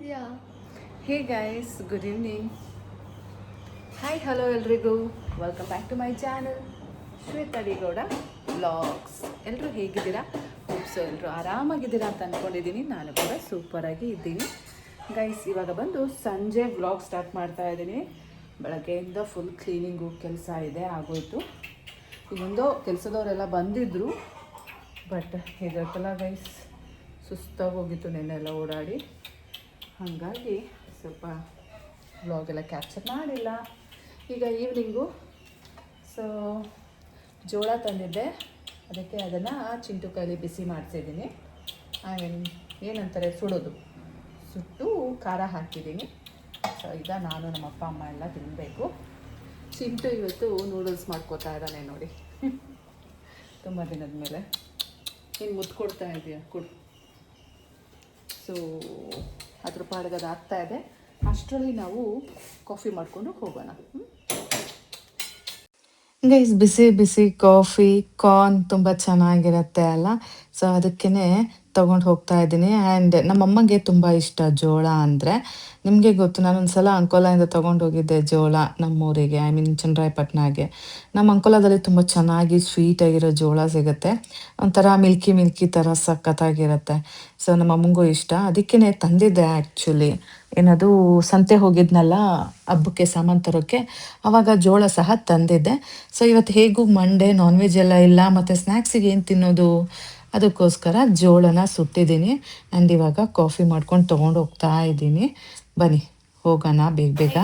ಇದೆಯಾ? Hey guys, good evening. Hi, hello ಎಲ್ರಿಗೂ. Welcome back to my channel Shweta D Gowda vlogs. ಎಲ್ಲರೂ ಹೇಗಿದ್ದೀರಾ? So ಎಲ್ಲರೂ ಆರಾಮಾಗಿದ್ದೀರಾ ಅಂತ ಅಂದ್ಕೊಂಡಿದ್ದೀನಿ. ನಾನು ಕೂಡ ಸೂಪರಾಗಿ ಇದ್ದೀನಿ ಗೈಸ್. ಇವಾಗ ಬಂದು ಸಂಜೆ ವ್ಲಾಗ್ ಸ್ಟಾರ್ಟ್ ಮಾಡ್ತಾ ಇದ್ದೀನಿ. ಬೆಳಗ್ಗೆಯಿಂದ ಫುಲ್ ಕ್ಲೀನಿಂಗು ಕೆಲಸ ಇದೆ, ಆಗೋಯ್ತು. ಇನ್ನೊಂದು ಕೆಲಸದವರೆಲ್ಲ ಬಂದಿದ್ದರು, ಬಟ್ ಹೇಗಿರುತ್ತಲ್ಲ ಗೈಸ್, ಸುಸ್ತಾಗಿ ಹೋಗಿತ್ತು ನೆನ್ನೆಲ್ಲ ಓಡಾಡಿ. ಹಾಗಾಗಿ ಸ್ವಲ್ಪ ವ್ಲಾಗೆಲ್ಲ ಕ್ಯಾಪ್ಚರ್ ಮಾಡಿಲ್ಲ. ಈಗ ಈವ್ನಿಂಗು ಸೊ ಜೋಳ ತಂದಿದ್ದೆ, ಅದಕ್ಕೆ ಅದನ್ನು ಚಿಂಟು ಕೈಲಿ ಬಿಸಿ ಮಾಡಿಸಿದ್ದೀನಿ. ಏನಂತಾರೆ, ಸುಟ್ಟು ಖಾರ ಹಾಕಿದ್ದೀನಿ. ಸೊ ಈಗ ನಾನು ನಮ್ಮ ಅಪ್ಪ ಅಮ್ಮ ಎಲ್ಲ ತಿನ್ನಬೇಕು. ಚಿಂಟು ಇವತ್ತು ನೂಡಲ್ಸ್ ಮಾಡ್ಕೋತಾ ಇದ್ದಾನೆ ನೋಡಿ. ತುಂಬ ದಿನದ ಮೇಲೆ ನೀನು ಮುದ್ದು ಕೊಡ್ತಾ ಇದೆಯಾ, ಕೊಡು. ಸೊ ಅದ್ರ ಪಾಡಿಗೆ ಅದು ಆಗ್ತಾ ಇದೆ. ಅಷ್ಟರಲ್ಲಿ ನಾವು ಕಾಫಿ ಮಾಡಿಕೊಂಡು ಹೋಗೋಣ. ಗೈಸ್, ಬಿಸಿ ಬಿಸಿ ಕಾಫಿ, ಕಾರ್ನ್ ತುಂಬ ಚೆನ್ನಾಗಿರುತ್ತೆ ಅಲ್ಲ. ಸೊ ಅದಕ್ಕೇ ತೊಗೊಂಡು ಹೋಗ್ತಾ ಇದ್ದೀನಿ. ಆ್ಯಂಡ್ ನಮ್ಮಮ್ಮಗೆ ತುಂಬ ಇಷ್ಟ ಜೋಳ ಅಂದರೆ. ನಿಮಗೆ ಗೊತ್ತು, ನಾನೊಂದು ಸಲ ಅಂಕೋಲಾಯಿಂದ ತೊಗೊಂಡು ಹೋಗಿದ್ದೆ ಜೋಳ ನಮ್ಮೂರಿಗೆ, ಚನ್ನರಾಯಪಟ್ಟಣಗೆ. ನಮ್ಮ ಅಂಕೋಲಾದಲ್ಲಿ ತುಂಬ ಚೆನ್ನಾಗಿ ಸ್ವೀಟಾಗಿರೋ ಜೋಳ ಸಿಗುತ್ತೆ. ಒಂಥರ ಮಿಲ್ಕಿ ಮಿಲ್ಕಿ ಥರ ಸಖತ್ತಾಗಿರುತ್ತೆ. ಸೊ ನಮ್ಮಮ್ಮಂಗೂ ಇಷ್ಟ, ಅದಕ್ಕೇ ತಂದಿದ್ದೆ ಆ್ಯಕ್ಚುಲಿ. ಏನದು ಸಂತೆ ಹೋಗಿದ್ನಲ್ಲ ಹಬ್ಬಕ್ಕೆ ಸಾಮಾನು ತರೋಕ್ಕೆ, ಆವಾಗ ಜೋಳ ಸಹ ತಂದಿದ್ದೆ. ಸೊ ಇವತ್ತು ಹೇಗೂ ಮಂಡೇ, ನಾನ್ ವೆಜ್ ಎಲ್ಲ ಇಲ್ಲ, ಮತ್ತು ಸ್ನ್ಯಾಕ್ಸಿಗೆ ಏನು ತಿನ್ನೋದು, ಅದಕ್ಕೋಸ್ಕರ ಜೋಳನ ಸುಟ್ಟಿದ್ದೀನಿ. ಆ್ಯಂಡ್ ಇವಾಗ ಕಾಫಿ ಮಾಡ್ಕೊಂಡು ತೊಗೊಂಡು ಹೋಗ್ತಾ ಇದ್ದೀನಿ. ಬನ್ನಿ ಹೋಗೋಣ ಬೇಗ ಬೇಗ.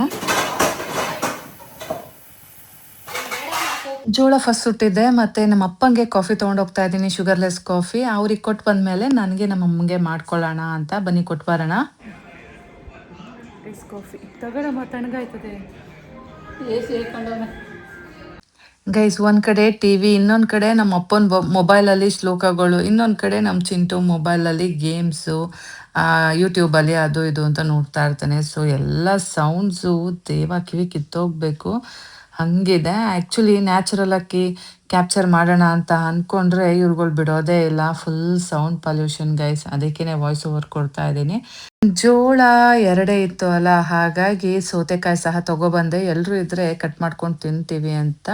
ಜೋಳ ಫಸ್ಟ್ ಸುಟ್ಟಿದ್ದೆ, ಮತ್ತು ನಮ್ಮ ಅಪ್ಪಂಗೆ ಕಾಫಿ ತೊಗೊಂಡು ಹೋಗ್ತಾ ಇದ್ದೀನಿ, ಶುಗರ್ಲೆಸ್ ಕಾಫಿ. ಅವ್ರಿಗೆ ಕೊಟ್ಟು ಬಂದಮೇಲೆ ನನಗೆ ನಮ್ಮ ಅಮ್ಮಂಗೆ ಮಾಡ್ಕೊಳ್ಳೋಣ ಅಂತ. ಬನ್ನಿ ಕೊಟ್ಟು ಬರೋಣ. ಕಾಫಿ ತಗೊಳಮ್ಮ, ತಣ್ಣಗಾಯ್ತದೆ. ಗೈಸ್, ಒಂದು ಕಡೆ ಟಿ ವಿ, ಇನ್ನೊಂದು ಕಡೆ ನಮ್ಮ ಅಪ್ಪನ ಮೊಬೈಲಲ್ಲಿ ಶ್ಲೋಕಗಳು, ಇನ್ನೊಂದು ಕಡೆ ನಮ್ಮ ಚಿಂಟು ಮೊಬೈಲಲ್ಲಿ ಗೇಮ್ಸು, ಯೂಟ್ಯೂಬಲ್ಲಿ ಅದು ಇದು ಅಂತ ನೋಡ್ತಾ ಇರ್ತಾನೆ. ಸೊ ಎಲ್ಲ ಸೌಂಡ್ಸು ದೇವ ಕಿವಿ ಕಿತ್ತೋಗ್ಬೇಕು ಹಾಗಿದೆ. ಆ್ಯಕ್ಚುಲಿ ನ್ಯಾಚುರಲಾಗಿ ಕ್ಯಾಪ್ಚರ್ ಮಾಡೋಣ ಅಂತ ಅಂದ್ಕೊಂಡ್ರೆ ಇವ್ರುಗಳು ಬಿಡೋದೇ ಇಲ್ಲ. ಫುಲ್ ಸೌಂಡ್ ಪೊಲ್ಯೂಷನ್ ಗೈಸ್, ಅದಕ್ಕೇ ವಾಯ್ಸ್ ಓವರ್ ಕೊಡ್ತಾ ಇದ್ದೀನಿ. ಜೋಳ ಎರಡೇ ಇತ್ತು ಅಲ್ಲ, ಹಾಗಾಗಿ ಸೌತೆಕಾಯಿ ಸಹ ತೊಗೊಬಂದೆ. ಎಲ್ಲರೂ ಇದ್ದರೆ ಕಟ್ ಮಾಡ್ಕೊಂಡು ತಿಂತೀವಿ ಅಂತ.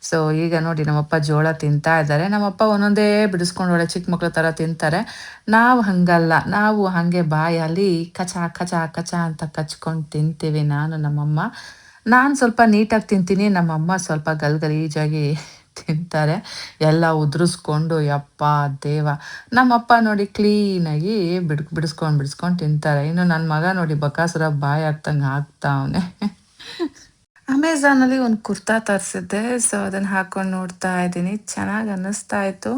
ಸೊ ಈಗ ನೋಡಿ ನಮ್ಮಪ್ಪ ಜೋಳ ತಿಂತಾ ಇದ್ದಾರೆ. ನಮ್ಮಪ್ಪ ಒಂದೊಂದೇ ಬಿಡಿಸ್ಕೊಂಡು ಒಳ್ಳೆ ಚಿಕ್ಕ ಮಕ್ಳ ಥರ ತಿಂತಾರೆ. ನಾವು ಹಾಗಲ್ಲ, ನಾವು ಹಾಗೆ ಬಾಯಲ್ಲಿ ಕಚ ಕಚ ಕಚ ಅಂತ ಕಚ್ಕೊಂಡು ತಿಂತೀವಿ ನಾನು ನಮ್ಮಮ್ಮ. ನಾನು ಸ್ವಲ್ಪ ನೀಟಾಗಿ ತಿಂತೀನಿ, ನಮ್ಮಮ್ಮ ಸ್ವಲ್ಪ ಗಲೀಜಾಗಿ ತಿಂತಾರೆ, ಎಲ್ಲ ಉದುರಿಸ್ಕೊಂಡು. ಯಪ್ಪ ದೇವ, ನಮ್ಮಪ್ಪ ನೋಡಿ ಕ್ಲೀನಾಗಿ ಬಿಡಿಸ್ಕೊಂಡು ತಿಂತಾರೆ. ಇನ್ನು ನನ್ನ ಮಗ ನೋಡಿ ಬಕಾಸುರ ಬಾಯಿ ಆಗ್ತಂಗೆ ಆಗ್ತಾವನೆ. ಅಮೆಝಾನಲ್ಲಿ ಒಂದು ಕುರ್ತಾ ತರಿಸಿದ್ದೆ. ಸೊ ಅದನ್ನು ಹಾಕ್ಕೊಂಡು ನೋಡ್ತಾ ಇದ್ದೀನಿ. ಚೆನ್ನಾಗಿ ಅನ್ನಿಸ್ತಾ ಇತ್ತು,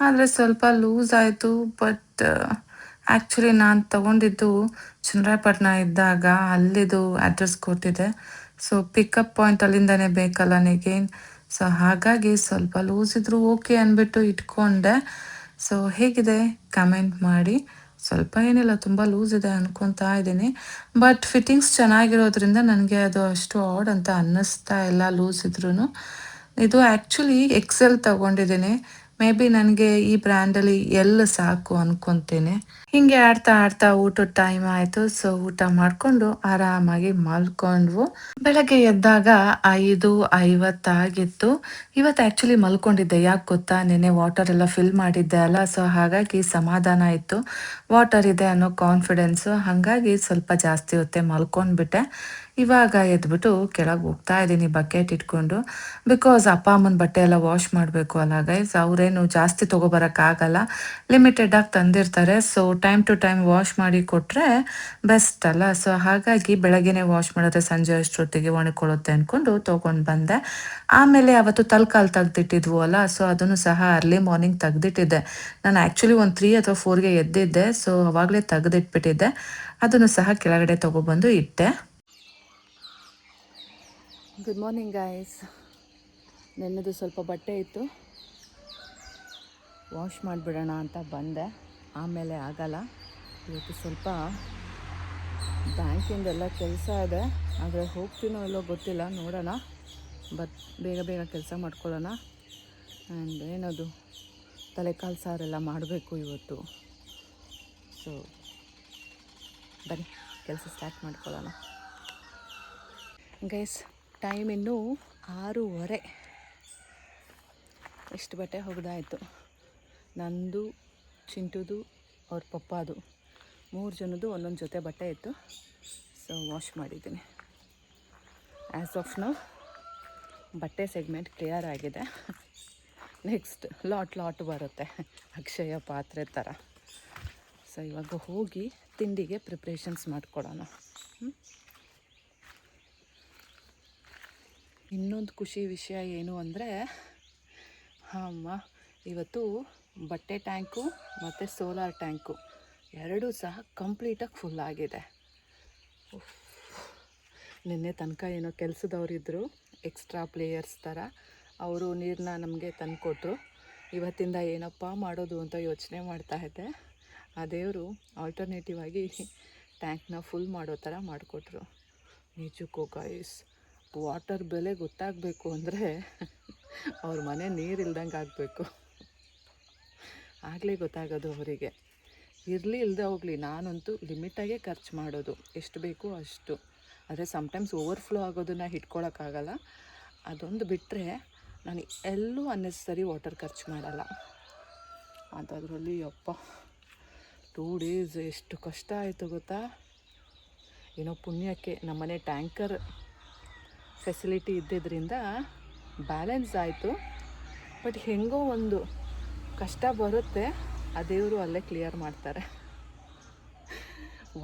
ಆದರೆ ಸ್ವಲ್ಪ ಲೂಸ್ ಆಯಿತು. ಬಟ್ ಆ್ಯಕ್ಚುಲಿ ನಾನು ತೊಗೊಂಡಿದ್ದು ಚನ್ನರಾಯಪಟ್ಟಣ ಇದ್ದಾಗ ಅಲ್ಲಿದು ಅಡ್ರೆಸ್ ಕೊಟ್ಟಿದ್ದೆ. ಸೊ ಪಿಕಪ್ ಪಾಯಿಂಟ್ ಅಲ್ಲಿಂದನೇ ಬೇಕಲ್ಲ ನನಗೇನು. ಸೊ ಹಾಗಾಗಿ ಸ್ವಲ್ಪ ಲೂಸ್ ಇದ್ದರೂ ಓಕೆ ಅಂದ್ಬಿಟ್ಟು ಇಟ್ಕೊಂಡೆ. ಸೊ ಹೇಗಿದೆ ಕಮೆಂಟ್ ಮಾಡಿ. ಸ್ವಲ್ಪ ಏನಿಲ್ಲ, ತುಂಬ ಲೂಸ್ ಇದೆ ಅನ್ಕೊತಾ ಇದ್ದೀನಿ. ಬಟ್ ಫಿಟ್ಟಿಂಗ್ಸ್ ಚೆನ್ನಾಗಿರೋದ್ರಿಂದ ನನಗೆ ಅದು ಅಷ್ಟು ಆಡ್ ಅಂತ ಅನ್ನಿಸ್ತಾ ಇಲ್ಲ ಲೂಸ್ ಇದ್ರೂ. ಇದು ಆ್ಯಕ್ಚುಲಿ ಎಕ್ಸೆಲ್ ತೊಗೊಂಡಿದ್ದೀನಿ. ಮೇ ಬಿ ನನಗೆ ಈ ಬ್ರ್ಯಾಂಡಲ್ಲಿ ಎಲ್ಲ ಸಾಕು ಅನ್ಕೊತೀನಿ. ಹಿಂಗೆ ಆಡ್ತಾ ಆಡ್ತಾ ಊಟದ ಟೈಮ್ ಆಯಿತು. ಸೊ ಊಟ ಮಾಡಿಕೊಂಡು ಆರಾಮಾಗಿ ಮಲ್ಕೊಂಡ್ವು. ಬೆಳಗ್ಗೆ ಎದ್ದಾಗ 5:50 ಆಗಿತ್ತು. ಇವತ್ತು ಆ್ಯಕ್ಚುಲಿ ಮಲ್ಕೊಂಡಿದ್ದೆ. ಯಾಕೆ ಗೊತ್ತಾ, ನೆನ್ನೆ ವಾಟರ್ ಎಲ್ಲ ಫಿಲ್ ಮಾಡಿದ್ದೆ ಅಲ್ಲ. ಸೊ ಹಾಗಾಗಿ ಸಮಾಧಾನ ಇತ್ತು, ವಾಟರ್ ಇದೆ ಅನ್ನೋ ಕಾನ್ಫಿಡೆನ್ಸು. ಹಾಗಾಗಿ ಸ್ವಲ್ಪ ಜಾಸ್ತಿ ಹೊತ್ತೆ ಮಲ್ಕೊಂಡ್ಬಿಟ್ಟೆ. ಇವಾಗ ಎದ್ಬಿಟ್ಟು ಕೆಳಗೆ ಹೋಗ್ತಾ ಇದ್ದೀನಿ ಬಕೆಟ್ ಇಟ್ಕೊಂಡು. ಬಿಕಾಸ್ ಅಪ್ಪ ಅಮ್ಮನ ಬಟ್ಟೆ ಎಲ್ಲ ವಾಶ್ ಮಾಡಬೇಕು ಅಲ್ಲ ಗೈಸ್. ಅವರೇನು ಜಾಸ್ತಿ ತೊಗೊಬರೋಕ್ಕಾಗಲ್ಲ, ಲಿಮಿಟೆಡಾಗಿ ತಂದಿರ್ತಾರೆ. So time to time wash ಮಾಡಿ ಕೊಟ್ಟರೆ ಬೆಸ್ಟ್ ಅಲ್ಲ. ಸೊ ಹಾಗಾಗಿ ಬೆಳಗ್ಗೆನೇ ವಾಶ್ ಮಾಡಿದ್ರೆ ಸಂಜೆ ಅಷ್ಟೊತ್ತಿಗೆ ಒಣಕೊಳ್ಳುತ್ತೆ ಅಂದ್ಕೊಂಡು ತೊಗೊಂಡು ಬಂದೆ. ಆಮೇಲೆ ಅವತ್ತು ತಲೆಕಾಲು ತೆಗ್ದಿಟ್ಟಿದ್ವು ಅಲ್ಲ, ಸೊ ಅದನ್ನು ಸಹ ಅರ್ಲಿ ಮಾರ್ನಿಂಗ್ ತೆಗ್ದಿಟ್ಟಿದ್ದೆ. ನಾನು ಆ್ಯಕ್ಚುಲಿ ಒಂದು 3 ಅಥವಾ 4ಗೆ ಎದ್ದಿದ್ದೆ. ಸೊ ಅವಾಗಲೇ ತೆಗೆದಿಟ್ಬಿಟ್ಟಿದ್ದೆ. ಅದನ್ನು ಸಹ ಕೆಳಗಡೆ ತೊಗೊಬಂದು ಇಟ್ಟೆ. Good morning guys. ನೆನ್ನೆದು ಸ್ವಲ್ಪ ಬಟ್ಟೆ ಇತ್ತು, ವಾಶ್ ಮಾಡಿಬಿಡೋಣ ಅಂತ ಬಂದೆ. ಆಮೇಲೆ ಆಗಲ್ಲ, ಇವತ್ತು ಸ್ವಲ್ಪ ಬ್ಯಾಂಕಿಂದೆಲ್ಲ ಕೆಲಸ ಇದೆ. ಆದರೆ ಹೋಗ್ತೀನೋ ಇಲ್ಲೋ ಗೊತ್ತಿಲ್ಲ, ನೋಡೋಣ. ಬಟ್ ಬೇಗ ಬೇಗ ಕೆಲಸ ಮಾಡ್ಕೊಳ್ಳೋಣ. ಆ್ಯಂಡ್ ಏನದು ತಲೆಕಾಲು ಸಾರೆಲ್ಲ ಮಾಡಬೇಕು ಇವತ್ತು. ಸೊ ಬನ್ನಿ. ಕೆಲಸ ಸ್ಟಾರ್ಟ್ ಮಾಡ್ಕೊಳ್ಳೋಣ. ಗೈಸ್, ಟೈಮ್ ಇನ್ನೂ 6:30. ಎಷ್ಟು ಬಟ್ಟೆ ಒಗೆದಾಯಿತು. ನಂದು, ಚಿಂಟುದು, ಅವ್ರ ಪಪ್ಪಾದು 3 ಜನದ್ದು ಒಂದೊಂದು ಜೊತೆ ಬಟ್ಟೆ ಇತ್ತು. ಸೊ ವಾಶ್ ಮಾಡಿದ್ದೀನಿ. ಆ್ಯಸ್ ಆಫ್ ನೌ ಬಟ್ಟೆ ಸೆಗ್ಮೆಂಟ್ ಕ್ಲಿಯರ್ ಆಗಿದೆ. ನೆಕ್ಸ್ಟ್ ಲಾಟ್ ಬರುತ್ತೆ, ಅಕ್ಷಯ ಪಾತ್ರೆ ಥರ. ಸೊ ಇವಾಗ ಹೋಗಿ ತಿಂಡಿಗೆ ಪ್ರಿಪ್ರೇಷನ್ಸ್ ಮಾಡ್ಕೊಡೋಣ. ಇನ್ನೊಂದು ಖುಷಿ ವಿಷಯ ಏನು ಅಂದರೆ, ಅಮ್ಮ ಇವತ್ತು ಬಟ್ಟೆ ಟ್ಯಾಂಕು ಮತ್ತು ಸೋಲಾರ್ ಟ್ಯಾಂಕು ಎರಡೂ ಸಹ ಕಂಪ್ಲೀಟಾಗಿ ಫುಲ್ ಆಗಿದೆ. ನಿನ್ನೆ ತನಕ ಏನೋ ಕೆಲಸದವರಿದ್ದರು, ಎಕ್ಸ್ಟ್ರಾ ಪ್ಲೇಯರ್ಸ್ ಥರ, ಅವರು ನೀರನ್ನ ನಮಗೆ ತಂದುಕೊಟ್ರು. ಇವತ್ತಿಂದ ಏನಪ್ಪ ಮಾಡೋದು ಅಂತ ಯೋಚನೆ ಮಾಡ್ತಾಯಿದ್ದೆ. ಆ ದೇವರು ಆಲ್ಟರ್ನೇಟಿವ್ ಆಗಿ ಟ್ಯಾಂಕ್ನ ಫುಲ್ ಮಾಡೋ ಥರ ಮಾಡಿಕೊಟ್ರು. ನಿಜಕ್ಕೂ ಗೈಸ್, ವಾಟರ್ ಬೆಲೆ ಗೊತ್ತಾಗಬೇಕು ಅಂದರೆ ಅವ್ರ ಮನೆ ನೀರಿಲ್ದಂಗೆ ಆಗಬೇಕು, ಆಗಲೇ ಗೊತ್ತಾಗೋದು ಅವರಿಗೆ. ಇರಲಿ ಇಲ್ಲದೆ ಹೋಗಲಿ, ನಾನಂತೂ ಲಿಮಿಟಾಗೇ ಖರ್ಚು ಮಾಡೋದು, ಎಷ್ಟು ಬೇಕೋ ಅಷ್ಟು. ಆದರೆ ಸಮ್ಟೈಮ್ಸ್ ಓವರ್ಫ್ಲೋ ಆಗೋದನ್ನು ಇಟ್ಕೊಳ್ಳೋಕ್ಕಾಗಲ್ಲ. ಅದೊಂದು ಬಿಟ್ಟರೆ ನಾನು ಎಲ್ಲೂ ಅನ್ನೆಸರಿ ವಾಟರ್ ಖರ್ಚು ಮಾಡಲ್ಲ. ಅದರಲ್ಲಿ ಅಪ್ಪ 2 ಡೇಸ್ ಎಷ್ಟು ಕಷ್ಟ ಆಯಿತು ಗೊತ್ತಾ. ಏನೋ ಪುಣ್ಯಕ್ಕೆ ನಮ್ಮನೆ ಟ್ಯಾಂಕರ್ ಫೆಸಿಲಿಟಿ ಇದ್ದಿದ್ದರಿಂದ ಬ್ಯಾಲೆನ್ಸ್ ಆಯಿತು. ಬಟ್ ಹೆಂಗೋ ಒಂದು ಕಷ್ಟ ಬರುತ್ತೆ, ಆ ದೇವರು ಅಲ್ಲೇ ಕ್ಲಿಯರ್ ಮಾಡ್ತಾರೆ.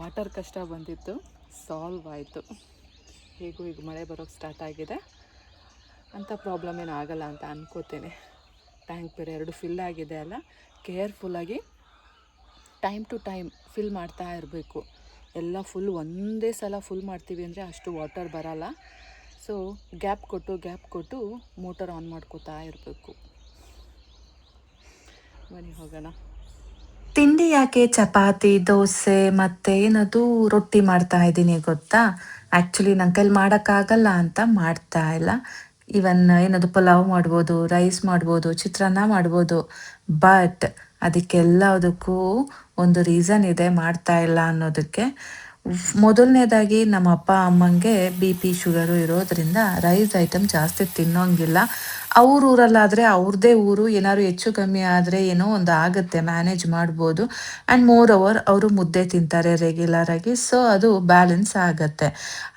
ವಾಟರ್ ಕಷ್ಟ ಬಂದಿತ್ತು, ಸಾಲ್ವ್ ಆಯಿತು. ಹೇಗೂ ಈಗ ಮಳೆ ಬರೋಕ್ಕೆ ಸ್ಟಾರ್ಟ್ ಆಗಿದೆ, ಅಂಥ ಪ್ರಾಬ್ಲಮ್ ಏನು ಆಗಲ್ಲ ಅಂತ ಅನ್ಕೋತೀನಿ. ಟ್ಯಾಂಕ್ ಬೇರೆ 2 ಫಿಲ್ ಆಗಿದೆ ಅಲ್ಲ, ಕೇರ್ಫುಲ್ಲಾಗಿ ಟೈಮ್ ಟು ಟೈಮ್ ಫಿಲ್ ಮಾಡ್ತಾ ಇರಬೇಕು. ಎಲ್ಲ ಫುಲ್ ಒಂದೇ ಸಲ ಫುಲ್ ಮಾಡ್ತೀವಿ ಅಂದರೆ ಅಷ್ಟು ವಾಟರ್ ಬರಲ್ಲ. ಸೊ ಗ್ಯಾಪ್ ಕೊಟ್ಟು ಮೋಟರ್ ಆನ್ ಮಾಡ್ಕೋತಾ ಇರಬೇಕು. ಬನ್ನಿ ಹೋಗೋಣ. ತಿಂಡಿ ಯಾಕೆ ಚಪಾತಿ, ದೋಸೆ ಮತ್ತು ಏನದು ರೊಟ್ಟಿ ಮಾಡ್ತಾ ಇದ್ದೀನಿ ಗೊತ್ತಾ. ಆ್ಯಕ್ಚುಲಿ ನನ್ನ ಕೈಲಿ ಮಾಡೋಕ್ಕಾಗಲ್ಲ ಅಂತ ಮಾಡ್ತಾ ಇಲ್ಲ. ಇವನ್ ಏನದು ಪಲಾವ್ ಮಾಡ್ಬೋದು, ರೈಸ್ ಮಾಡ್ಬೋದು, ಚಿತ್ರಾನ್ನ ಮಾಡ್ಬೋದು. ಬಟ್ ಅದಕ್ಕೆಲ್ಲದಕ್ಕೂ ಒಂದು ರೀಸನ್ ಇದೆ ಮಾಡ್ತಾ ಇಲ್ಲ ಅನ್ನೋದಕ್ಕೆ. ಮೊದಲನೇದಾಗಿ ನಮ್ಮ ಅಪ್ಪ ಅಮ್ಮಂಗೆ BP ಶುಗರು ಇರೋದ್ರಿಂದ ರೈಸ್ ಐಟಮ್ ಜಾಸ್ತಿ ತಿನ್ನೋಂಗಿಲ್ಲ. ಅವ್ರ ಊರಲ್ಲಾದರೆ ಅವ್ರದ್ದೇ ಊರು, ಏನಾದ್ರು ಹೆಚ್ಚು ಕಮ್ಮಿ ಆದರೆ ಏನೋ ಒಂದು ಆಗುತ್ತೆ, ಮ್ಯಾನೇಜ್ ಮಾಡ್ಬೋದು. ಆ್ಯಂಡ್ ಮೋರ್ ಓವರ್ ಅವರು ಮುದ್ದೆ ತಿಂತಾರೆ ರೆಗ್ಯುಲರಾಗಿ, ಸೊ ಅದು ಬ್ಯಾಲೆನ್ಸ್ ಆಗುತ್ತೆ.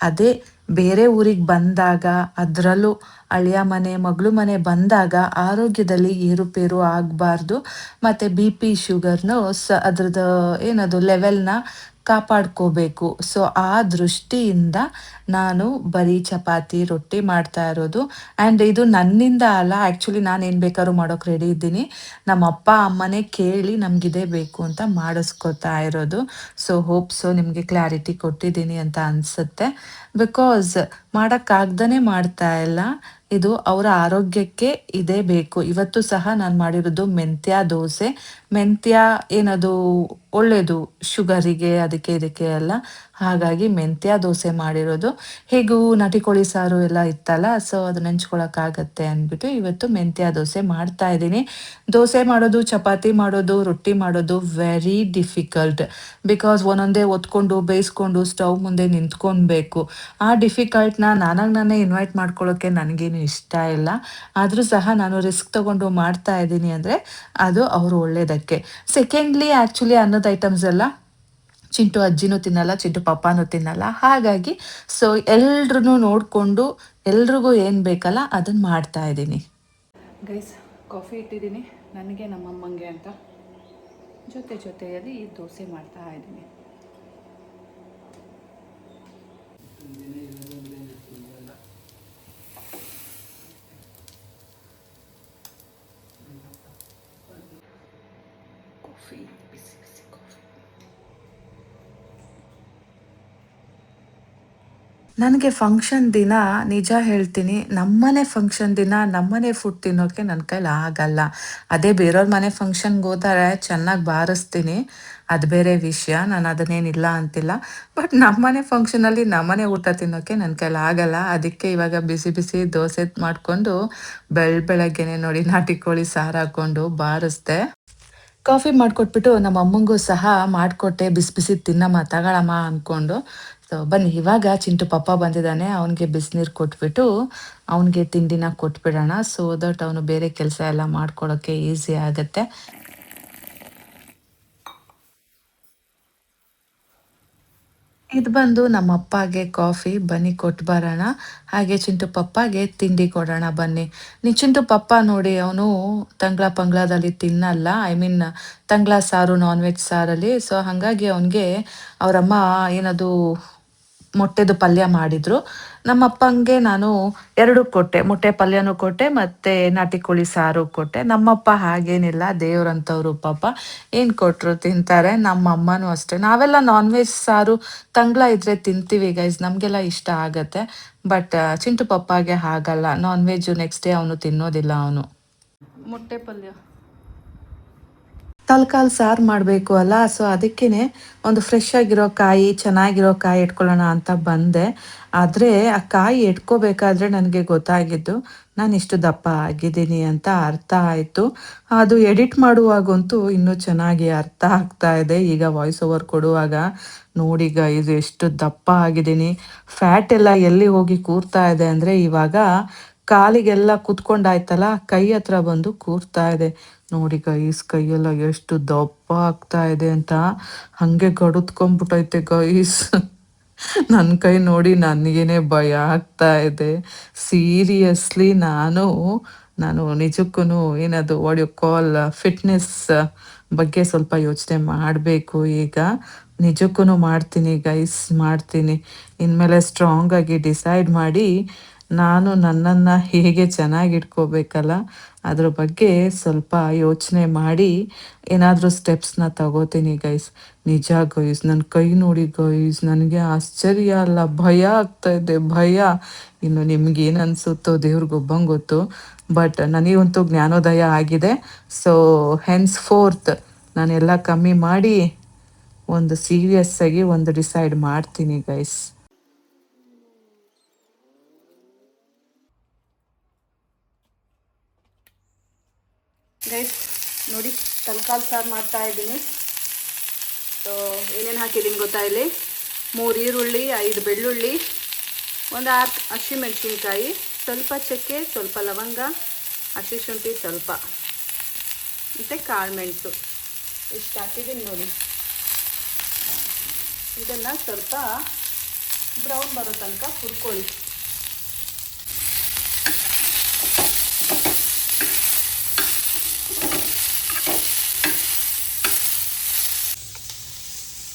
ಅದೇ ಬೇರೆ ಊರಿಗೆ ಬಂದಾಗ, ಅದರಲ್ಲೂ ಅಳಿಯ ಮನೆ, ಮಗಳು ಮನೆ ಬಂದಾಗ ಆರೋಗ್ಯದಲ್ಲಿ ಏರುಪೇರು ಆಗಬಾರ್ದು. ಮತ್ತು BP ಶುಗರ್ನು ಅದ್ರದ್ದು ಏನದು ಲೆವೆಲ್ನ ಕಾಪಾಡ್ಕೋಬೇಕು. ಸೊ ಆ ದೃಷ್ಟಿಯಿಂದ ನಾನು ಬರೀ ಚಪಾತಿ, ರೊಟ್ಟಿ ಮಾಡ್ತಾ ಇರೋದು. ಆ್ಯಂಡ್ ಇದು ನನ್ನಿಂದ ಅಲ್ಲ, ಆ್ಯಕ್ಚುಲಿ ನಾನು ಏನು ಬೇಕಾದ್ರೂ ಮಾಡೋಕ್ಕೆ ರೆಡಿ ಇದ್ದೀನಿ. ನಮ್ಮ ಅಪ್ಪ ಅಮ್ಮನೇ ಕೇಳಿ ನಮಗಿದೇ ಬೇಕು ಅಂತ ಮಾಡಿಸ್ಕೊತಾ ಇರೋದು. ಸೊ ನಿಮಗೆ ಕ್ಲಾರಿಟಿ ಕೊಟ್ಟಿದ್ದೀನಿ ಅಂತ ಅನಿಸುತ್ತೆ. ಬಿಕಾಸ್ ಮಾಡೋಕ್ಕಾಗ್ದೇ ಮಾಡ್ತಾ ಇಲ್ಲ, ಇದು ಅವರ ಆರೋಗ್ಯಕ್ಕೆ ಇದೇ ಬೇಕು. ಇವತ್ತು ಸಹ ನಾನು ಮಾಡಿರೋದು ಮೆಂತ್ಯ ದೋಸೆ. ಮೆಂತ್ಯ ಏನದು ಒಳ್ಳೆಯದು ಶುಗರಿಗೆ, ಅದಕ್ಕೆ ಇದಕ್ಕೆ ಎಲ್ಲ. ಹಾಗಾಗಿ ಮೆಂತ್ಯ ದೋಸೆ ಮಾಡಿರೋದು. ಹೇಗೂ ನಾಟಿ ಕೋಳಿ ಸಾರು ಎಲ್ಲ ಇತ್ತಲ್ಲ, ಸೊ ಅದು ನೆಂಚ್ಕೊಳಕ್ಕಾಗತ್ತೆ ಅಂದ್ಬಿಟ್ಟು ಇವತ್ತು ಮೆಂತ್ಯ ದೋಸೆ ಮಾಡ್ತಾ ಇದ್ದೀನಿ. ದೋಸೆ ಮಾಡೋದು, ಚಪಾತಿ ಮಾಡೋದು, ರೊಟ್ಟಿ ಮಾಡೋದು ವೆರಿ ಡಿಫಿಕಲ್ಟ್. ಬಿಕಾಸ್ ಒಂದೊಂದೇ ಒತ್ಕೊಂಡು ಬೇಯಿಸ್ಕೊಂಡು ಸ್ಟವ್ ಮುಂದೆ ನಿಂತ್ಕೊಳ್ಬೇಕು. ಆ ಡಿಫಿಕಲ್ಟ್ನ ನಾನೇ ಇನ್ವೈಟ್ ಮಾಡ್ಕೊಳ್ಳೋಕ್ಕೆ ನನಗೇನು ಇಷ್ಟ ಇಲ್ಲ. ಆದರೂ ಸಹ ನಾನು ರಿಸ್ಕ್ ತೊಗೊಂಡು ಮಾಡ್ತಾ ಇದ್ದೀನಿ ಅಂದರೆ ಅದು ಅವರು ಒಳ್ಳೆಯದಕ್ಕೆ. ಸೆಕೆಂಡ್ಲಿ ಆ್ಯಕ್ಚುಲಿ ಅನ್ನದ ಐಟಮ್ಸ್ ಎಲ್ಲ ಚಿಂಟು ಅಜ್ಜಿನೂ ತಿನ್ನಲ್ಲ, ಚಿಂಟು ಪಪ್ಪಾನೂ ತಿನ್ನಲ್ಲ. ಹಾಗಾಗಿ ಸೊ ಎಲ್ರೂ ನೋಡಿಕೊಂಡು ಎಲ್ರಿಗೂ ಏನು ಬೇಕಲ್ಲ ಅದನ್ನು ಮಾಡ್ತಾ ಇದ್ದೀನಿ. ಗೈಸ್, ಕಾಫಿ ಇಟ್ಟಿದ್ದೀನಿ ನನಗೆ, ನಮ್ಮಮ್ಮಂಗೆ ಅಂತ. ಜೊತೆಯಲ್ಲಿ ದೋಸೆ ಮಾಡ್ತಾ ಇದ್ದೀನಿ. ಕಾಫಿ, ಬಿಸಿ ಬಿಸಿ ಕಾಫಿ. ನನಗೆ ಫಂಕ್ಷನ್ ದಿನ ನಿಜ ಹೇಳ್ತೀನಿ, ನಮ್ಮನೆ ಫಂಕ್ಷನ್ ದಿನ ನಮ್ಮನೆ ಫುಡ್ ತಿನ್ನೋಕ್ಕೆ ನನ್ನ ಕೈಲಿ ಆಗಲ್ಲ. ಅದೇ ಬೇರೆಯವ್ರ ಮನೆ ಫಂಕ್ಷನ್ಗೆ ಹೋದರೆ ಚೆನ್ನಾಗಿ ಬಾರಿಸ್ತೀನಿ, ಅದು ಬೇರೆ ವಿಷಯ, ನಾನು ಅದನ್ನೇನಿಲ್ಲ ಅಂತಿಲ್ಲ. ಬಟ್ ನಮ್ಮನೆ ಫಂಕ್ಷನಲ್ಲಿ ನಮ್ಮನೆ ಊಟ ತಿನ್ನೋಕ್ಕೆ ನನ್ನ ಕೈಲಿ ಆಗಲ್ಲ. ಅದಕ್ಕೆ ಇವಾಗ ಬಿಸಿ ಬಿಸಿ ದೋಸೆ ಮಾಡಿಕೊಂಡು ಬೆಳಗ್ಗೆನೆ ನೋಡಿ ನಾಟಿ ಕೋಳಿ ಸಾರು ಹಾಕ್ಕೊಂಡು ಬಾರಿಸ್ದೆ. ಕಾಫಿ ಮಾಡಿಕೊಟ್ಬಿಟ್ಟು ನಮ್ಮ ಅಮ್ಮಂಗೂ ಸಹ ಮಾಡಿಕೊಟ್ಟೆ. ಬಿಸಿ ಬಿಸಿ ತಿನ್ನಮ್ಮ ತಗೊಳಮ್ಮ ಅಂದ್ಕೊಂಡು. ಸೊ ಬನ್ನಿ ಇವಾಗ ಚಿಂಟು ಪಪ್ಪ ಬಂದಿದ್ದಾನೆ. ಅವನಿಗೆ ಬಿಸಿನೀರು ಕೊಟ್ಬಿಟ್ಟು ಅವನಿಗೆ ತಿಂಡಿನ ಕೊಟ್ಬಿಡೋಣ. ಸೊ ದಟ್ ಅವನು ಬೇರೆ ಕೆಲಸ ಎಲ್ಲ ಮಾಡ್ಕೊಳ್ಳೋಕ್ಕೆ ಈಸಿ ಆಗುತ್ತೆ. ಇದು ಬಂದು ನಮ್ಮ ಅಪ್ಪಗೆ ಕಾಫಿ ಬನ್ನಿ ಕೊಟ್ಟು ಬರೋಣ. ಹಾಗೆ ಚಿಂಟು ಪಪ್ಪಾಗೆ ತಿಂಡಿ ಕೊಡೋಣ ಬನ್ನಿ. ಚಿಂಟು ಪಪ್ಪ ನೋಡಿ ಅವನು ತಂಗ್ಳ ಪಂಗ್ಳದಲ್ಲಿ ತಿನ್ನಲ್ಲ. ಐ ಮೀನ್ ತಂಗ್ಳ ಸಾರು ನಾನ್ ವೆಜ್ ಸಾರಲ್ಲಿ. ಸೊ ಹಾಗಾಗಿ ಅವನಿಗೆ ಅವರಮ್ಮ ಏನದು ಮೊಟ್ಟೆದು ಪಲ್ಯ ಮಾಡಿದ್ರು. ನಮ್ಮ ಅಪ್ಪಂಗೆ ನಾನು 2 ಕೊಟ್ಟೆ. ಮೊಟ್ಟೆ ಪಲ್ಯನೂ ಕೊಟ್ಟೆ ಮತ್ತೆ ನಾಟಿ ಕೋಳಿ ಸಾರು ಕೊಟ್ಟೆ. ನಮ್ಮಪ್ಪ ಹಾಗೇನಿಲ್ಲ ದೇವ್ರಂತವ್ರು ಪಾಪ. ಏನು ಕೊಟ್ರು ತಿಂತಾರೆ. ನಮ್ಮ ಅಮ್ಮನೂ ಅಷ್ಟೇ. ನಾವೆಲ್ಲ ನಾನ್ ವೆಜ್ ಸಾರು ತಂಗ್ಳ ಇದ್ರೆ ತಿಂತೀವಿ ಗೈಸ್. ನಮಗೆಲ್ಲ ಇಷ್ಟ ಆಗತ್ತೆ. ಬಟ್ ಚಿಂಟು ಪಪ್ಪಾಗೆ ಹಾಗಲ್ಲ. ನಾನ್ ವೆಜ್ಜು ನೆಕ್ಸ್ಟ್ ಡೇ ಅವನು ತಿನ್ನೋದಿಲ್ಲ ಅವನು. ಮೊಟ್ಟೆ ಪಲ್ಯ ತಲ್ಕಾಲ್ ಸಾರು ಮಾಡಬೇಕು ಅಲ್ಲ. ಸೊ ಅದಕ್ಕೇನೆ ಒಂದು ಫ್ರೆಶ್ ಆಗಿರೋ ಕಾಯಿ, ಚೆನ್ನಾಗಿರೋ ಕಾಯಿ ಇಟ್ಕೊಳ್ಳೋಣ ಅಂತ ಬಂದೆ. ಆದರೆ ಆ ಕಾಯಿ ಎಟ್ಕೋಬೇಕಾದ್ರೆ ನನಗೆ ಗೊತ್ತಾಗಿದ್ದು ನಾನು ಇಷ್ಟು ದಪ್ಪ ಆಗಿದ್ದೀನಿ ಅಂತ ಅರ್ಥ ಆಯಿತು. ಅದು ಎಡಿಟ್ ಮಾಡುವಾಗಂತೂ ಇನ್ನೂ ಚೆನ್ನಾಗಿ ಅರ್ಥ ಆಗ್ತಾ ಇದೆ. ಈಗ ವಾಯ್ಸ್ ಓವರ್ ಕೊಡುವಾಗ ನೋಡಿ ಇದು ಎಷ್ಟು ದಪ್ಪ ಆಗಿದ್ದೀನಿ. ಫ್ಯಾಟ್ ಎಲ್ಲ ಎಲ್ಲಿ ಹೋಗಿ ಕೂರ್ತಾ ಇದೆ ಅಂದರೆ ಇವಾಗ ಕಾಲಿಗೆಲ್ಲ ಕುತ್ಕೊಂಡಾಯ್ತಲ್ಲ ಕೈ ಹತ್ರ ಬಂದು ಕೂರ್ತಾ ಇದೆ. ನೋಡಿ ಕೈಯೆಲ್ಲ ಎಷ್ಟು ದಪ್ಪ ಆಗ್ತಾ ಇದೆ ಅಂತ ಹಂಗೆ ಗಡುತ್ಕೊಂಡ್ಬಿಟ್ಟೈತೆ ಗೈಸ್. ನನ್ನ ಕೈ ನೋಡಿ ನನಗೇನೆ ಭಯ ಆಗ್ತಾ ಇದೆ. ಸೀರಿಯಸ್ಲಿ ನಾನು ನಿಜಕ್ಕೂ ಏನದು ವಾಟ್ ಯು ಕಾಲ್ ಫಿಟ್ನೆಸ್ ಬಗ್ಗೆ ಸ್ವಲ್ಪ ಯೋಚನೆ ಮಾಡಬೇಕು ಈಗ. ನಿಜಕ್ಕೂ ಮಾಡ್ತೀನಿ ಗೈಸ್, ಮಾಡ್ತೀನಿ. ಇನ್ಮೇಲೆ ಸ್ಟ್ರಾಂಗ್ ಆಗಿ ಡಿಸೈಡ್ ಮಾಡಿ ನಾನು ನನ್ನನ್ನು ಹೇಗೆ ಚೆನ್ನಾಗಿ ಇಟ್ಕೋಬೇಕಲ್ಲ ಅದ್ರ ಬಗ್ಗೆ ಸ್ವಲ್ಪ ಯೋಚನೆ ಮಾಡಿ ಏನಾದರೂ ಸ್ಟೆಪ್ಸ್ನ ತಗೋತೀನಿ ಗೈಸ್. ನಿಜ ಗೈಸ್, ನನ್ನ ಕೈ ನೋಡಿ ಗೈಸ್ ನನಗೆ ಆಶ್ಚರ್ಯ ಅಲ್ಲ ಭಯ ಆಗ್ತಾ ಇದೆ, ಭಯ. ಇನ್ನು ನಿಮ್ಗೇನು ಅನಿಸುತ್ತೋ ದೇವ್ರಿಗೊಬ್ಬಂಗೆ ಗೊತ್ತು. ಬಟ್ ನನಗಂತೂ ಜ್ಞಾನೋದಯ ಆಗಿದೆ. ಸೊ ಹೆನ್ಸ್ ಫೋರ್ತ್ ನಾನೆಲ್ಲ ಕಮ್ಮಿ ಮಾಡಿ ಒಂದು ಸೀರಿಯಸ್ ಆಗಿ ಒಂದು ಡಿಸೈಡ್ ಮಾಡ್ತೀನಿ ಗೈಸ್. ಗೈಸ್ ನೋಡಿ ತಲ್ಕಾಲ್ ಸಾರು ಮಾಡ್ತಾ ಇದ್ದೀನಿ. ಸೊ ಏನೇನು ಹಾಕಿದ್ದೀನಿ ಗೊತ್ತಾ ಇಲ್ಲಿ? 3 ಈರುಳ್ಳಿ, 5 ಬೆಳ್ಳುಳ್ಳಿ, ಒಂದು 6 ಹಸಿಮೆಣಸಿನ್ಕಾಯಿ, ಸ್ವಲ್ಪ ಚಕ್ಕೆ, ಸ್ವಲ್ಪ ಲವಂಗ, ಹಸಿ ಶುಂಠಿ ಸ್ವಲ್ಪ, ಮತ್ತು ಕಾಳು ಮೆಣಸು ಇಷ್ಟು ಹಾಕಿದ್ದೀನಿ ನೋಡಿ. ಇದನ್ನು ಸ್ವಲ್ಪ ಬ್ರೌನ್ ಬರೋ ತನಕ ಹುರ್ಕೊಳ್ಳಿ.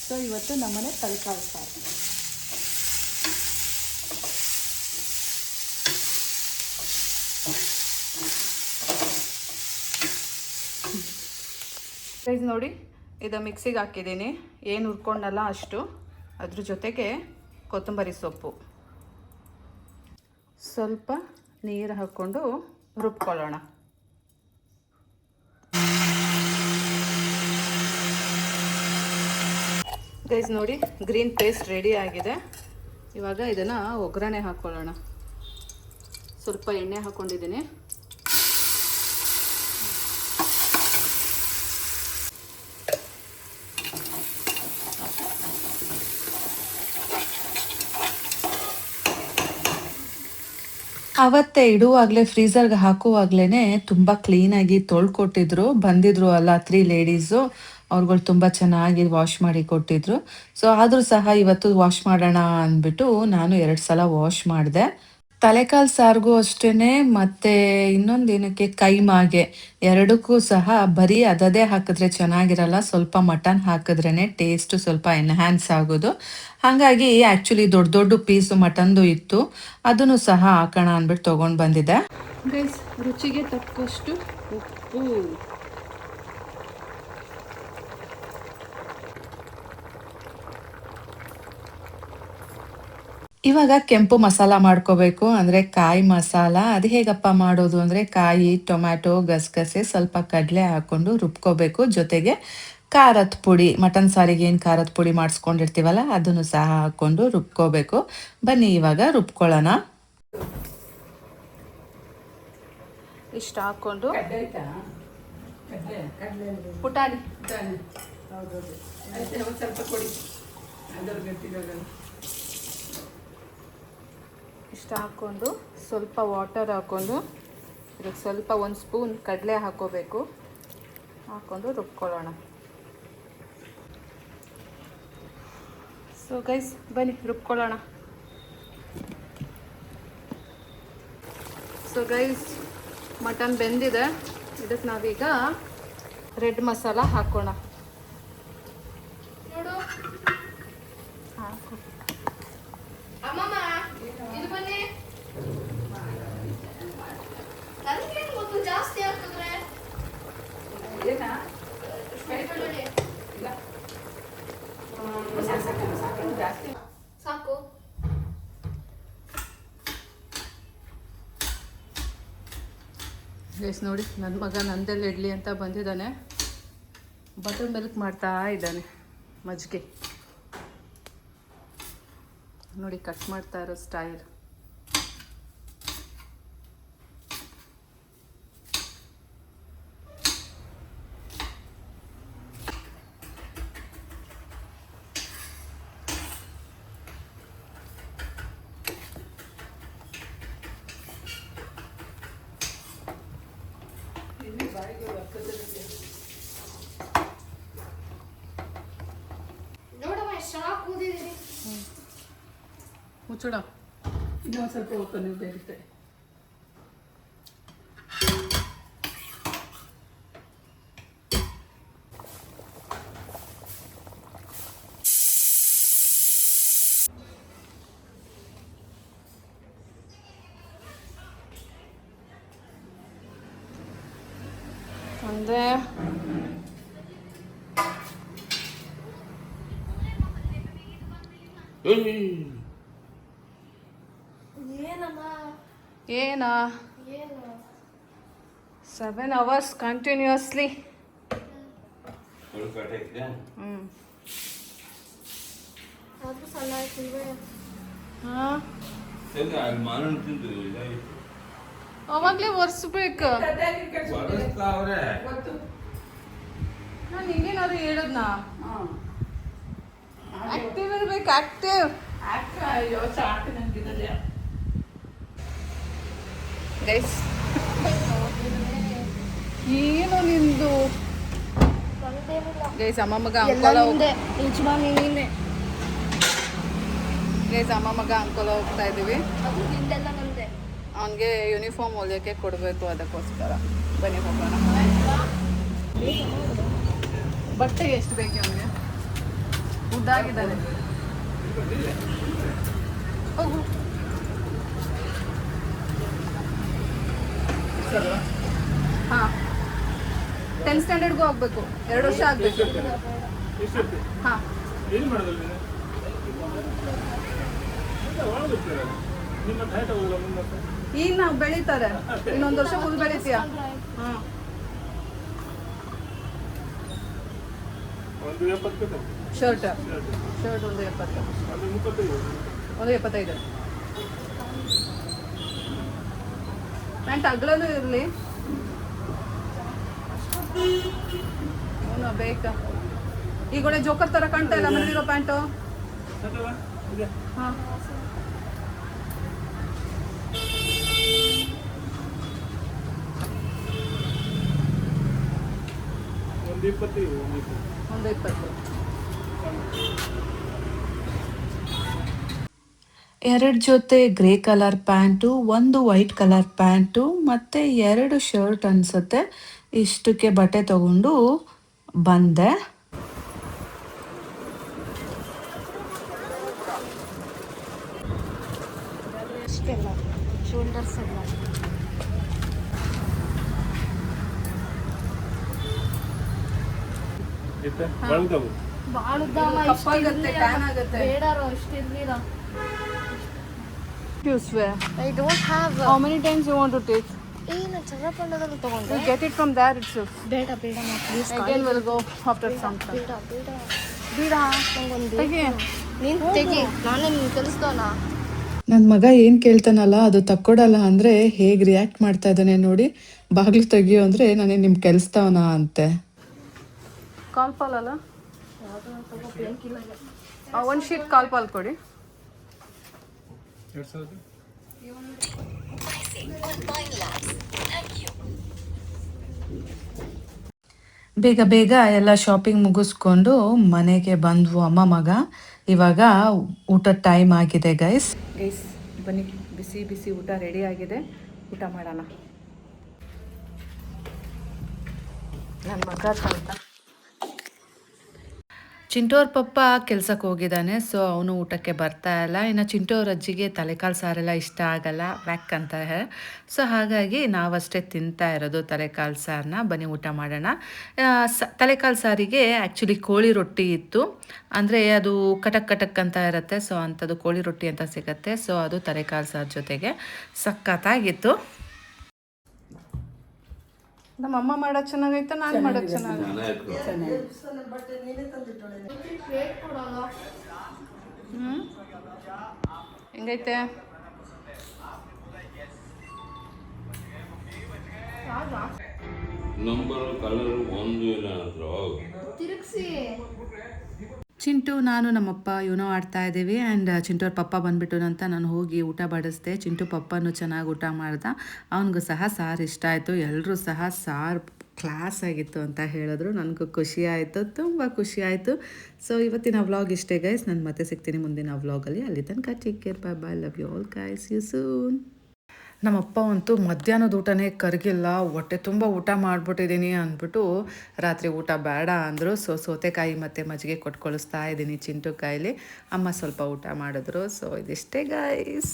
ಸೊ ಇವತ್ತು ನಮ್ಮನೆ ತಲ್ಕಾಲ್ ಸಾರು. ಗೈಸ್ ನೋಡಿ ಇದು ಮಿಕ್ಸಿಗೆ ಹಾಕಿದ್ದೀನಿ. ಏನು ಹುರ್ಕೊಂಡಲ್ಲ ಅಷ್ಟು. ಅದ್ರ ಜೊತೆಗೆ ಕೊತ್ತಂಬರಿ ಸೊಪ್ಪು, ಸ್ವಲ್ಪ ನೀರು ಹಾಕ್ಕೊಂಡು ರುಬ್ಕೊಳ್ಳೋಣ. ಗೈಸ್ ನೋಡಿ ಗ್ರೀನ್ ಪೇಸ್ಟ್ ರೆಡಿ ಆಗಿದೆ. ಇವಾಗ ಇದನ್ನು ಒಗ್ಗರಣೆ ಹಾಕ್ಕೊಳ್ಳೋಣ. ಸ್ವಲ್ಪ ಎಣ್ಣೆ ಹಾಕ್ಕೊಂಡಿದ್ದೀನಿ. ಅವತ್ತೇ ಇಡುವಾಗಲೇ ಫ್ರೀಝರ್ಗೆ ಹಾಕುವಾಗ್ಲೇ ತುಂಬ ಕ್ಲೀನಾಗಿ ತೊಳ್ಕೊಟ್ಟಿದ್ರು. ಬಂದಿದ್ರು ಅಲ್ಲ 3 ಲೇಡೀಸು, ಅವ್ರುಗಳು ತುಂಬ ಚೆನ್ನಾಗಿ ವಾಶ್ ಮಾಡಿ ಕೊಟ್ಟಿದ್ರು. ಸೊ ಆದರೂ ಸಹ ಇವತ್ತು ವಾಶ್ ಮಾಡೋಣ ಅಂದ್ಬಿಟ್ಟು ನಾನು 2 ಸಲ ವಾಶ್ ಮಾಡಿದೆ. ತಲೆಕಾಲು ಸಾರಿಗೂ ಅಷ್ಟೇ ಮತ್ತು ಇನ್ನೊಂದೇನಕ್ಕೆ ಕೈಮಾಗೆ ಎರಡಕ್ಕೂ ಸಹ ಬರೀ ಅದದೇ ಹಾಕಿದ್ರೆ ಚೆನ್ನಾಗಿರಲ್ಲ. ಸ್ವಲ್ಪ ಮಟನ್ ಹಾಕಿದ್ರೇ ಟೇಸ್ಟು ಸ್ವಲ್ಪ ಎನ್ಹ್ಯಾನ್ಸ್ ಆಗೋದು. ಹಾಗಾಗಿ ಆ್ಯಕ್ಚುಲಿ ದೊಡ್ಡ ದೊಡ್ಡ ಪೀಸು ಮಟನ್ದು ಇತ್ತು, ಅದನ್ನು ಸಹ ಹಾಕೋಣ ಅಂದ್ಬಿಟ್ಟು ತೊಗೊಂಡು ಬಂದಿದ್ದೆ. ಗೈಸ್ ರುಚಿಗೆ ತಕ್ಕಷ್ಟು ಉಪ್ಪು, ಇವಾಗ ಕೆಂಪು ಮಸಾಲ ಮಾಡ್ಕೋಬೇಕು. ಅಂದರೆ ಕಾಯಿ ಮಸಾಲ. ಅದು ಹೇಗಪ್ಪ ಮಾಡೋದು ಅಂದರೆ ಕಾಯಿ, ಟೊಮ್ಯಾಟೊ, ಗಸಗಸೆ, ಸ್ವಲ್ಪ ಕಡಲೆ ಹಾಕ್ಕೊಂಡು ರುಬ್ಕೋಬೇಕು. ಜೊತೆಗೆ ಖಾರದ ಪುಡಿ, ಮಟನ್ ಸಾರಿಗೆ ಏನು ಖಾರದ ಪುಡಿ ಮಾಡಿಸ್ಕೊಂಡಿರ್ತೀವಲ್ಲ ಅದನ್ನು ಸಹ ಹಾಕ್ಕೊಂಡು ರುಬ್ಕೋಬೇಕು. ಬನ್ನಿ ಇವಾಗ ರುಬ್ಕೊಳ್ಳೋಣ. ಇಷ್ಟು ಹಾಕ್ಕೊಂಡು ಪುಟಾಣಿ ಹೌದೌದು ಅದಕ್ಕೆ ಒಂದು ಸ್ವಲ್ಪ ಕೊಡಿ ಅದರ ಗಟ್ಟಿಗಳು ಇಷ್ಟು ಹಾಕ್ಕೊಂಡು ಸ್ವಲ್ಪ ವಾಟರ್ ಹಾಕ್ಕೊಂಡು ಇದಕ್ಕೆ ಸ್ವಲ್ಪ ಒಂದು ಸ್ಪೂನ್ ಕಡಲೆ ಹಾಕ್ಕೋಬೇಕು. ಹಾಕ್ಕೊಂಡು ರುಬ್ಕೊಳ್ಳೋಣ. ಸೊ ಗೈಸ್ ಬನ್ನಿ ರುಬ್ಕೊಳ್ಳೋಣ. ಸೊ ಗೈಸ್ ಮಟನ್ ಬೆಂದಿದೆ. ಇದಕ್ಕೆ ನಾವೀಗ ರೆಡ್ ಮಸಾಲ ಹಾಕೋಣ. ನೋಡು ಹಾಕು. ಅಮ್ಮಮ್ಮ ಇದು ಬನ್ನಿ. ನನಗೇನು ಗೊತ್ತು ಜಾಸ್ತಿ ಹಾಕಿದ್ರೆ ಏನಾ ಬೆಳ್ಳುಳ್ಳಿ ಇಲ್ಲ ಸಾಕು ಜಾಸ್ತಿ ಸಾಕು. ಗೈಸ್ ನೋಡಿ ನನ್ನ ಮಗ ನಂದೆಲ್ಲ ಇಡ್ಲಿ ಅಂತ ಬಂದಿದ್ದಾನೆ. ಬಟರ್ ಮಿಲ್ಕ್ ಮಾಡ್ತಾ ಇದ್ದಾನೆ. ಮಜ್ಜಿಗೆ ನೋಡಿ ಕಟ್ ಮಾಡ್ತಾ ಇರೋ ಸ್ಟೈಲ್. ನೋಡಮ್ಮ ಎಷ್ಟು ಚೆನ್ನಾಗಿ ಕೂದಿದ್ದೀರಿ. ಮುಚ್ಚೋಣ. ಇನ್ನೊಂದು ಸ್ವಲ್ಪ ಹೊತ್ತು ನೀವು ಬೇಗುತ್ತೆ. ಅಂದರೆ ಏನಮ್ಮ ಏನಾ ಏನು 7 hours ಕಂಟಿನ್ಯೂಸ್ಲಿ. ಆದ್ರೂ ಸಣ್ಣ ಆಯ್ತು. ಹಾಂ ಅವಾಗಲೇ ಒರೆಸ್ಬೇಕು. ನಾನು ನಿಂಗೇನಾದ್ರು ಹೇಳದ್ನಾ? ಆಕ್ಟಿವ್ ಇರ್ಬೇಕು. ಆಕ್ಟಿವ್ ಅಯ್ಯೋ ಸಾಕು ನನಗಿರೋದೇ. ಗೈಸ್ ಏನು ನಿಂದು ಗೈಸ್ ಅಮ್ಮ ಮಗ ಅಂಕೋಲ ಗೈಸ್ ಅಮ್ಮ ಮಗ ಅಂಕೋಲ ಹೋಗ್ತಾ ಇದ್ದೀವಿ. ಅದು ನಿಂದೆಲ್ಲ ನಂದೆ. ಅವನಿಗೆ ಯೂನಿಫಾರ್ಮ್ ಹೊಲಿಯೋಕ್ಕೆ ಕೊಡಬೇಕು, ಅದಕ್ಕೋಸ್ಕರ ಬನ್ನಿ ಹೋಗೋಣ. ಬಟ್ಟೆ ಎಷ್ಟು ಬೇಕು ಅವನಿಗೆ? ಉದ್ದಾಗಿದ್ದಾನೆ. ಹೋಗು. ಹಾಂ 10th ಸ್ಟ್ಯಾಂಡರ್ಡ್ಗೂ ಹೋಗ್ಬೇಕು. 2 ವರ್ಷ ಆಗಬೇಕು. ಹಾಂ ಏನು ಮಾಡೋದಿಲ್ಲ ನೀನು ನಿಮ್ಮ ಹೈಟ್ ಹೋಗಲ್ಲ ಮುಂದೆ ಈಗ ನಾವು ಬೆಳೀತಾರೆ. ಇನ್ನೊಂದು ವರ್ಷ ಫುಲ್ ಬೆಳಿತೀಯ. ಹಾಂ 170 ಶರ್ಟ್ ಒಂದು 70, 135 ಒಂದು 75. ಪ್ಯಾಂಟ್ ಅಗಲೂ ಇರಲಿ. ಅವನು ಬೇಕಾ? ಈಗ ಒಳ್ಳೆ ಜೋಕರ್ ಥರ ಕಾಣ್ತಾ ಇಲ್ಲ ಮನೇಲಿರೋ ಪ್ಯಾಂಟು. ಇದೆ ಹಾಂ ಒಂದು 20 ಒಂದು 20. 2 ಜೊತೆ grey colour pant, 1 white colour pant ಮತ್ತು 2 ಶರ್ಟ್ ಅನಿಸುತ್ತೆ. ಇಷ್ಟಕ್ಕೆ ಬಟ್ಟೆ ತಗೊಂಡು ಬಂದೆ. ಅಷ್ಟೆಲ್ಲ ಶೋಲ್ಡರ್ಸ್ ಎಲ್ಲ ಇತ್ತೆ ಬಳದವು ಭಾಳ ಉದ್ದಮ್ಮ. ಕಪ್ಪಾಗತ್ತೆ, ಟ್ಯಾನ್ ಆಗುತ್ತೆ. ಬೇಡಾರೋ ಇಷ್ಟಿರ್ಲಿಲ್ಲ. I don't have. How many times you want to take? ಏನು ಚಂದ್ರಪಂಡದಲ್ಲಿ ತಗೊಂಡೆ? You get it from there itself. ಬೇಡ ಬೇಡಮ್ಮ please. Again we'll go after some time. ಬೇಡ ಬೇಡ ಬೇಡ ನಂಗೊಂದು ತೆಗಿ. ನೀನು ತೆಗಿ. ನಾನೇ ನಿನ್ನ ಕಲಿಸ್ದವನ. ನನ್ನ ಮಗ ಏನು ಕೇಳ್ತಾನಲ್ಲ ಅದು ತಕ್ಕೊಡಲ್ಲ ಅಂದರೆ ಹೇಗೆ ರಿಯಾಕ್ಟ್ ಮಾಡ್ತಾ ಇದ್ದಾನೆ ನೋಡಿ. ಬಾಗಿಲು ತೆಗಿಯೋ ಅಂದರೆ ನಾನೇ ನಿಮ್ಮ ಕೆಲಸದವನ ಅಂತೆ. ಕಾಲ್ ಪಾಲ್ ಅಲ್ಲ, ಒಂದು ಶೀಟ್ ಕಾಲ್ ಪಾಲ್ ಕೊಡಿ. 2000. ಬೇಗ ಬೇಗ ಎಲ್ಲ ಶಾಪಿಂಗ್ ಮುಗಿಸ್ಕೊಂಡು ಮನೆಗೆ ಬಂದ್ವು ಅಮ್ಮ ಮಗ. ಇವಾಗ ಊಟದ ಟೈಮ್ ಆಗಿದೆ ಗೈಸ್. ಬನ್ನಿ, ಬಿಸಿ ಬಿಸಿ ಊಟ ರೆಡಿ ಆಗಿದೆ, ಊಟ ಮಾಡೋಣ. ನನ್ನ ಮಗ ಚಿಂಟೋರ್ ಪಪ್ಪ ಕೆಲ್ಸಕ್ಕೆ ಹೋಗಿದ್ದಾನೆ, ಸೊ ಅವನು ಊಟಕ್ಕೆ ಬರ್ತಾ ಇಲ್ಲ. ಇನ್ನು ಚಿಂಟೋರ್ ಅಜ್ಜಿಗೆ ತಲೆಕಾಲು ಸಾರೆಲ್ಲ ಇಷ್ಟ ಆಗಲ್ಲ, ವ್ಯಾಕ್ ಅಂತಾರೆ. ಸೊ ಹಾಗಾಗಿ ನಾವಷ್ಟೇ ತಿಂತಾ ಇರೋದು ತಲೆಕಾಲು ಸಾರನ್ನ. ಬನ್ನಿ ಊಟ ಮಾಡೋಣ. ತಲೆಕಾಲು ಸಾರಿಗೆ ಆ್ಯಕ್ಚುಲಿ ಕೋಳಿ ರೊಟ್ಟಿ ಇತ್ತು, ಅಂದರೆ ಅದು ಕಟಕ್ ಕಟಕ್ ಅಂತ ಇರುತ್ತೆ, ಸೊ ಅಂಥದ್ದು ಕೋಳಿ ರೊಟ್ಟಿ ಅಂತ ಸಿಗುತ್ತೆ. ಸೊ ಅದು ತಲೆಕಾಲು ಸಾರು ಜೊತೆಗೆ ಸಖತ್ತಾಗಿತ್ತು. ನಮ್ಮ ಅಮ್ಮ ಮಾಡೋದು ಚೆನ್ನಾಗೈತೆ, ನಾನು ಮಾಡೋದು ಚೆನ್ನಾಗೈತೆ. ಹೆಂಗೈತೆ? ನಂಬರ್ ಕಲರ್ ಒಂದು ಇಲ್ಲ ಚಿಂಟು ನಾನು ನಮ್ಮಪ್ಪ ಇವನೋ ಆಡ್ತಾ ಇದ್ದೀವಿ. ಆ್ಯಂಡ್ ಚಿಂಟೋರ್ ಪಪ್ಪ ಬಂದುಬಿಟ್ಟು ಅಂತ ನಾನು ಹೋಗಿ ಊಟ ಬಡಿಸ್ದೆ. ಚಿಂಟು ಪಪ್ಪನೂ ಚೆನ್ನಾಗಿ ಊಟ ಮಾಡ್ದ, ಅವನಿಗೂ ಸಹ ಸಾರು ಇಷ್ಟ ಆಯಿತು. ಎಲ್ಲರೂ ಸಹ ಸಾರು ಕ್ಲಾಸ್ ಆಗಿತ್ತು ಅಂತ ಹೇಳಿದ್ರು. ನನಗೂ ಖುಷಿ ಆಯಿತು, ತುಂಬ ಖುಷಿ ಆಯಿತು. ಸೊ ಇವತ್ತಿನ ವ್ಲಾಗ್ ಇಷ್ಟೇ ಗೈಸ್. ನಾನು ಮತ್ತೆ ಸಿಗ್ತೀನಿ ಮುಂದಿನ ವ್ಲಾಗಲ್ಲಿ. ಅಲ್ಲಿ ತನಕ take care, bye bye, love you all guys, you soon. ನಮ್ಮಪ್ಪ ಅಂತೂ ಮಧ್ಯಾಹ್ನದ ಊಟನೇ ಕರಗಿಲ್ಲ, ಹೊಟ್ಟೆ ತುಂಬ ಊಟ ಮಾಡಿಬಿಟ್ಟಿದ್ದೀನಿ ಅಂದ್ಬಿಟ್ಟು ರಾತ್ರಿ ಊಟ ಬೇಡ ಅಂದರು. ಸೊ ಸೌತೆಕಾಯಿ ಮತ್ತು ಮಜ್ಜಿಗೆ ಕೊಟ್ಟು ಕಳಿಸ್ತಾ ಇದ್ದೀನಿ ಚಿಂಟು ಕಾಯಿಲಿ. ಅಮ್ಮ ಸ್ವಲ್ಪ ಊಟ ಮಾಡಿದ್ರು. ಸೊ ಇದಿಷ್ಟೇ ಗೈಸ್.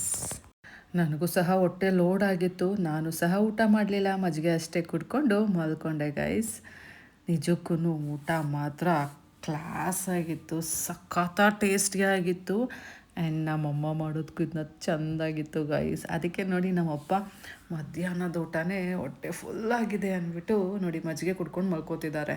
ನನಗೂ ಸಹ ಹೊಟ್ಟೆ ಲೋಡ್ ಆಗಿತ್ತು, ನಾನು ಸಹ ಊಟ ಮಾಡಲಿಲ್ಲ, ಮಜ್ಜಿಗೆ ಅಷ್ಟೇ ಕುಡ್ಕೊಂಡು ಮಲ್ಕೊಂಡೆ ಗೈಸ್. ನಿಜಕ್ಕೂ ಊಟ ಮಾತ್ರ ಕ್ಲಾಸ್ ಆಗಿತ್ತು, ಸಖತ್ತ ಟೇಸ್ಟಿಯಾಗಿತ್ತು. ಆ್ಯಂಡ್ ನಮ್ಮಮ್ಮ ಮಾಡೋದಕ್ಕಿಂತ ಚೆಂದಾಗಿತ್ತು ಗೈಸ್. ಅದಕ್ಕೆ ನೋಡಿ ನಮ್ಮಪ್ಪ ಮಧ್ಯಾಹ್ನದ ಊಟನೇ ಹೊಟ್ಟೆ ಫುಲ್ಲಾಗಿದೆ ಅಂದ್ಬಿಟ್ಟು ನೋಡಿ ಮಜ್ಜಿಗೆ ಕುಡ್ಕೊಂಡು ಮಲ್ಕೋತಿದ್ದಾರೆ.